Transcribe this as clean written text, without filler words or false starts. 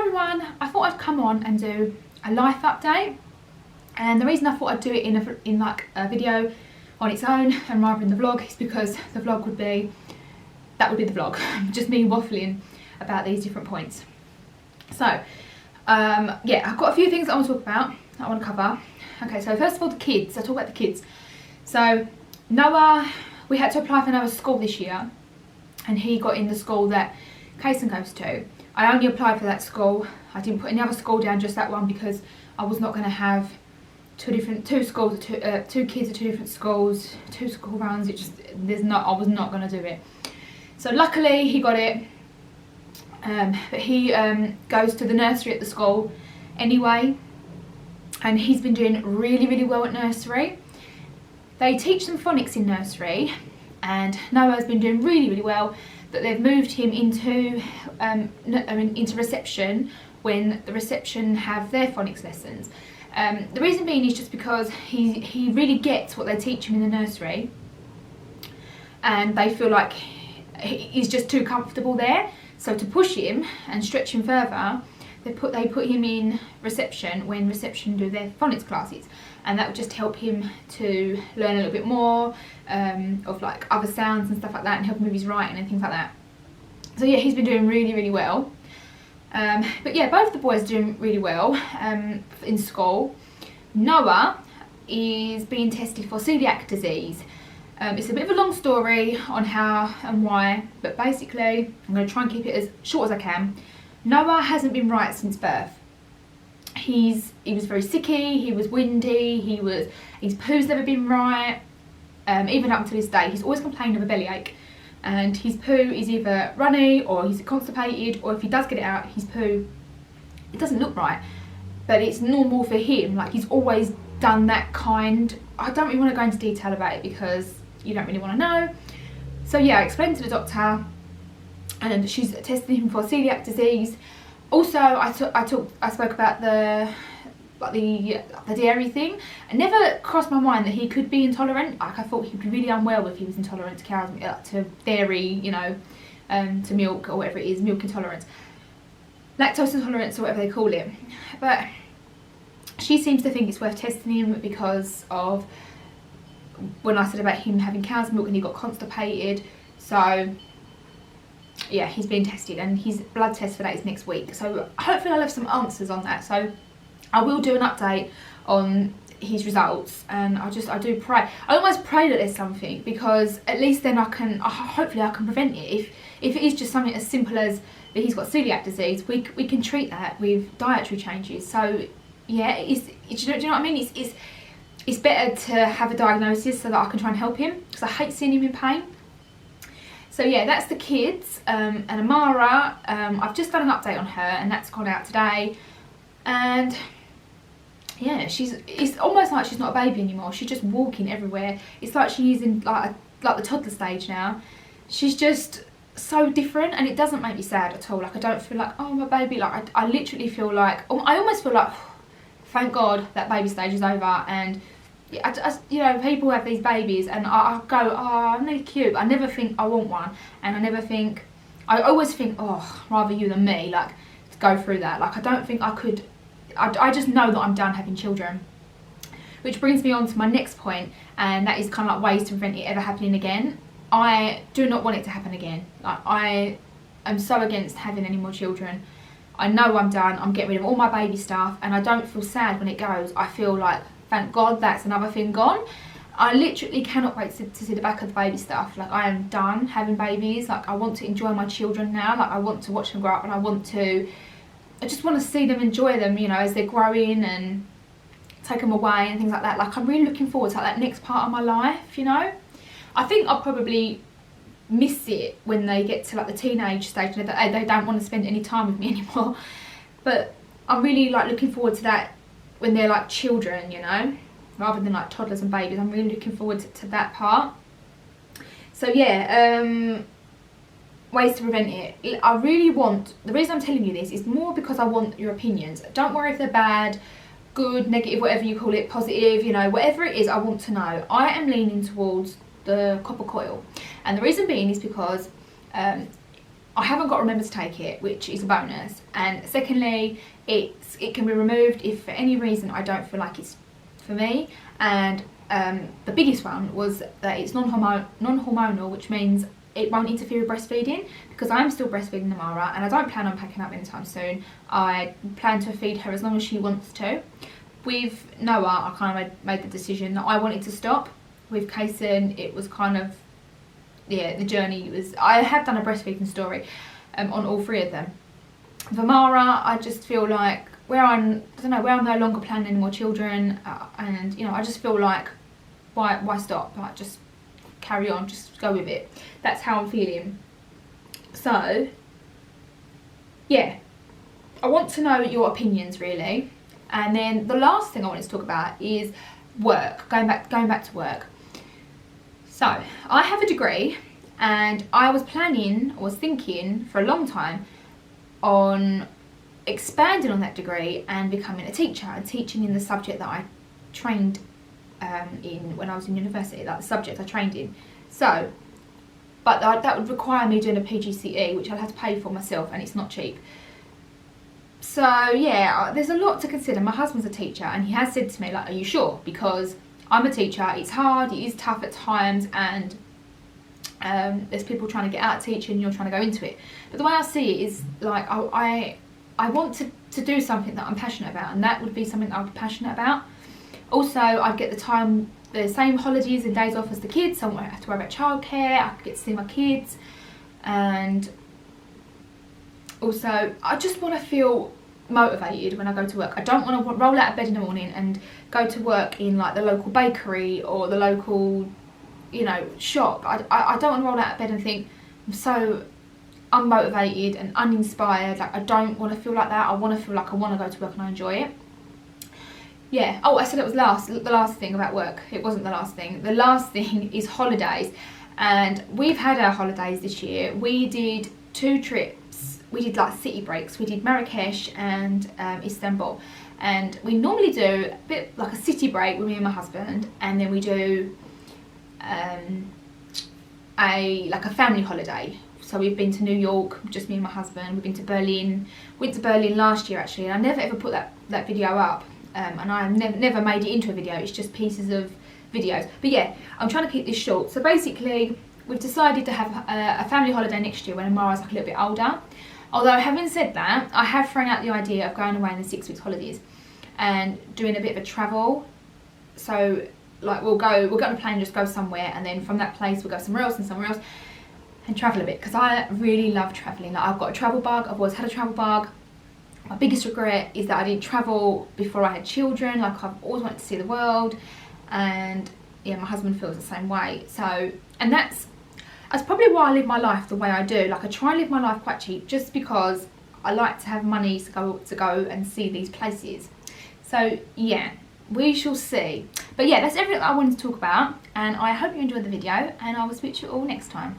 everyone, I thought I'd come on and do a life update, and the reason I thought I'd do it in like a video on its own and rather than the vlog is because the vlog would be the vlog, just me waffling about these different points. So yeah, I've got a few things that I want to talk about, that I want to cover. Okay, so first of all, the kids. I'll talk about the kids. So Noah, we had to apply for Noah's school this year, and he got in the school that Kaysan goes to. I only applied for that school. I didn't put any other school down, just that one, because I was not going to have two kids at two different schools, 2 school runs. It just, I was not going to do it. So luckily he got it, but he goes to the nursery at the school anyway, and he's been doing really well at nursery. They teach them phonics in nursery, and Noah's been doing really well. That they've moved him into reception when the reception have their phonics lessons. The reason being is just because he really gets what they teach him in the nursery, and they feel like he's just too comfortable there. So to push him and stretch him further, they put him in reception when reception do their phonics classes, and that would just help him to learn a little bit more of like other sounds and stuff like that, and help him with his writing and things like that. So yeah, he's been doing really well. But yeah, both the boys are doing really well in school. Noah is being tested for celiac disease. It's a bit of a long story on how and why, but basically I'm going to try and keep it as short as I can. Noah hasn't been right since birth. He was very sicky, he was windy, his poo's never been right. Even up until this day, he's always complained of a bellyache, and his poo is either runny or he's constipated, or if he does get it out, his poo, it doesn't look right, but it's normal for him. Like, he's always done that kind. I don't really want to go into detail about it because you don't really want to know. So yeah, I explained to the doctor, and she's testing him for celiac disease. Also, I spoke about the dairy thing. It never crossed my mind that he could be intolerant. Like, I thought he'd be really unwell if he was intolerant to cows, to dairy, you know, to milk or whatever it is, milk intolerance, lactose intolerance or whatever they call it. But she seems to think it's worth testing him because of when I said about him having cow's milk and he got constipated. So yeah, he's being tested, and his blood test for that is next week. So hopefully I'll have some answers on that. So I will do an update on his results, and I do pray. I almost pray that there's something, because at least then hopefully I can prevent it. If it is just something as simple as that he's got celiac disease, we can treat that with dietary changes. So yeah, do you know what I mean? It's better to have a diagnosis so that I can try and help him, because I hate seeing him in pain. So yeah, that's the kids. And Amara, I've just done an update on her, and that's gone out today. And yeah, it's almost like she's not a baby anymore. She's just walking everywhere. It's like she's in like the toddler stage now. She's just so different, and it doesn't make me sad at all. Like, I don't feel like, oh, my baby. Like, I literally feel like, I almost feel like, thank God that baby stage is over. And you know, people have these babies, and I go, oh, I'm really cute. I never think I want one, and I always think, oh, rather you than me, like, to go through that. Like, I don't think I could. I just know that I'm done having children. Which brings me on to my next point, and that is kind of like ways to prevent it ever happening again. I do not want it to happen again. Like, I am so against having any more children. I know I'm done. I'm getting rid of all my baby stuff, and I don't feel sad when it goes. I feel like, thank God that's another thing gone. I literally cannot wait to see the back of the baby stuff. Like, I am done having babies. Like, I want to enjoy my children now. Like, I want to watch them grow up, and I just want to see them, enjoy them, you know, as they're growing, and take them away and things like that. Like, I'm really looking forward to like, that next part of my life, you know. I think I'll probably miss it when they get to like the teenage stage and they don't want to spend any time with me anymore. But I'm really like looking forward to that when they're like children, you know, rather than like toddlers and babies. I'm really looking forward to that part. So yeah, ways to prevent it. I really want, the reason I'm telling you this is more because I want your opinions. Don't worry if they're bad, good, negative, whatever you call it, positive, you know, whatever it is, I want to know. I am leaning towards the copper coil, and the reason being is because I haven't got to remember to take it, which is a bonus. And secondly, it can be removed if for any reason I don't feel like it's for me. And the biggest one was that it's non-hormonal, which means it won't interfere with breastfeeding, because I'm still breastfeeding Amara and I don't plan on packing up anytime soon. I plan to feed her as long as she wants to. With Noah, I kind of made the decision that I wanted to stop. With Kaysan, it was kind of, yeah, the journey was, I have done a breastfeeding story on all 3 of them. With Amara, I just feel like where I'm no longer planning any more children, and you know, I just feel like why stop? Like, just carry on, just go with it. That's how I'm feeling. So yeah, I want to know your opinions really. And then the last thing I wanted to talk about is work, going back to work. So I have a degree, and I was thinking for a long time on expanding on that degree and becoming a teacher and teaching in the subject that I trained in when I was in university, like the subject I trained in. So, but that would require me doing a PGCE, which I'd have to pay for myself, and it's not cheap. So yeah, there's a lot to consider. My husband's a teacher, and he has said to me, like, are you sure? Because I'm a teacher, it's hard, it is tough at times, and there's people trying to get out of teaching and you're trying to go into it. But the way I see it is, like, I want to do something that I'm passionate about, and that would be something that I'm passionate about. Also, I'd get the same holidays and days off as the kids, so I won't have to worry about childcare, I could get to see my kids, and also I just want to feel motivated when I go to work. I don't want to roll out of bed in the morning and go to work in like the local bakery or the local, you know, shop. I don't want to roll out of bed and think I'm so unmotivated and uninspired. Like, I don't want to feel like that. I want to feel like I want to go to work and I enjoy it. Yeah. Oh, I said it was the last thing about work. It wasn't the last thing. The last thing is holidays. And we've had our holidays this year. We did 2 trips. We did like city breaks. We did Marrakesh and Istanbul. And we normally do a bit like a city break with me and my husband, and then we do a family holiday. So we've been to New York, just me and my husband. We've been to Berlin. Went to Berlin last year actually, and I never ever put that video up. And I never made it into a video. It's just pieces of videos. But yeah, I'm trying to keep this short. So basically, we've decided to have a family holiday next year when Amara's like a little bit older. Although having said that, I have thrown out the idea of going away in the 6 weeks holidays and doing a bit of a travel. So like we'll get on a plane and just go somewhere, and then from that place we'll go somewhere else and somewhere else and travel a bit, because I really love travelling. Like, I've got a travel bug. I've always had a travel bug. My biggest regret is that I didn't travel before I had children. Like, I've always wanted to see the world, and yeah, my husband feels the same way. So, and that's probably why I live my life the way I do. Like, I try and live my life quite cheap, just because I like to have money to go and see these places. So yeah, we shall see. But yeah, that's everything that I wanted to talk about, and I hope you enjoyed the video, and I will speak to you all next time.